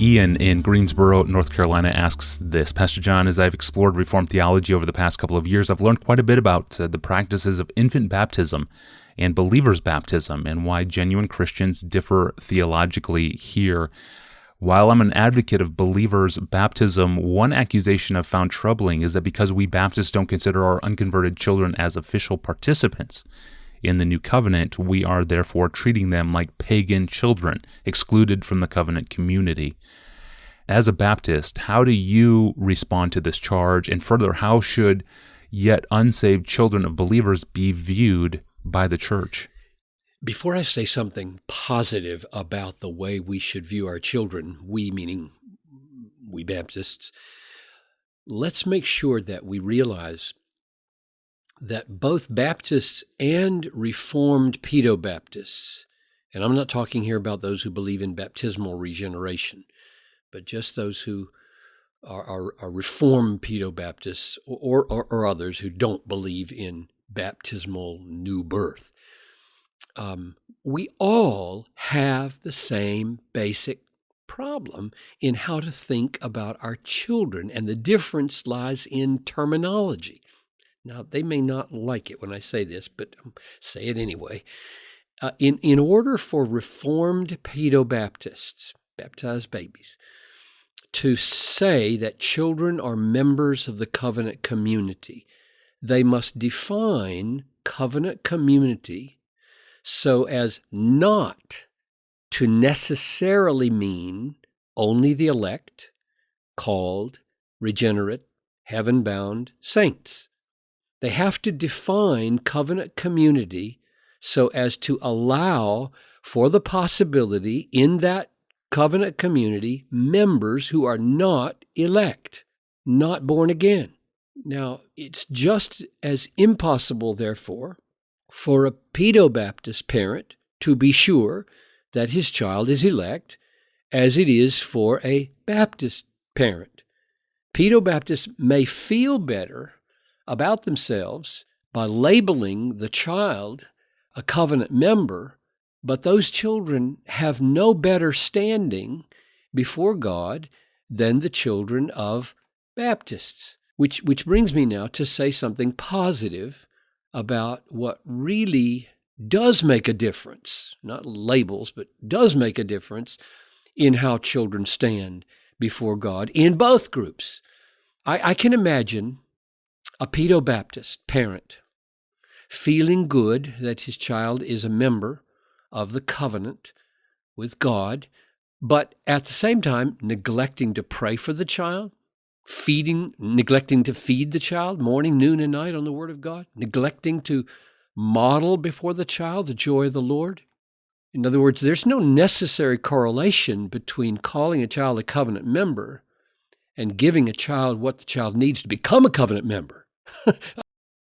Ian in Greensboro, North Carolina asks this: Pastor John, as I've explored Reformed theology over the past couple of years, I've learned quite a bit about the practices of infant baptism and believers' baptism and why genuine Christians differ theologically here. While I'm an advocate of believers' baptism, one accusation I've found troubling is that because we Baptists don't consider our unconverted children as official participants in the new covenant, we are therefore treating them like pagan children, excluded from the covenant community. As a Baptist, how do you respond to this charge? And further, how should yet unsaved children of believers be viewed by the church? Before I say something positive about the way we should view our children, we meaning we Baptists, let's make sure that we realize that both Baptists and Reformed Pedobaptists, and I'm not talking here about those who believe in baptismal regeneration, but just those who are Reformed Pedobaptists or others who don't believe in baptismal new birth. We all have the same basic problem in how to think about our children, and the difference lies in terminology. Now, they may not like it when I say this, but say it anyway. In order for Reformed Pedobaptists, baptized babies, to say that children are members of the covenant community, they must define covenant community so as not to necessarily mean only the elect, called, regenerate, heaven-bound saints. They have to define covenant community so as to allow for the possibility in that covenant community members who are not elect, not born again. Now, it's just as impossible, therefore, for a Pedobaptist parent to be sure that his child is elect as it is for a Baptist parent. Pedobaptists may feel better about themselves by labeling the child a covenant member, but those children have no better standing before God than the children of Baptists, which brings me now to say something positive about what really does make a difference, not labels, but does make a difference in how children stand before God in both groups. I can imagine a Pedobaptist parent feeling good that his child is a member of the covenant with God, but at the same time neglecting to pray for the child, neglecting to feed the child morning, noon, and night on the Word of God, neglecting to model before the child the joy of the Lord. In other words, there's no necessary correlation between calling a child a covenant member and giving a child what the child needs to become a covenant member.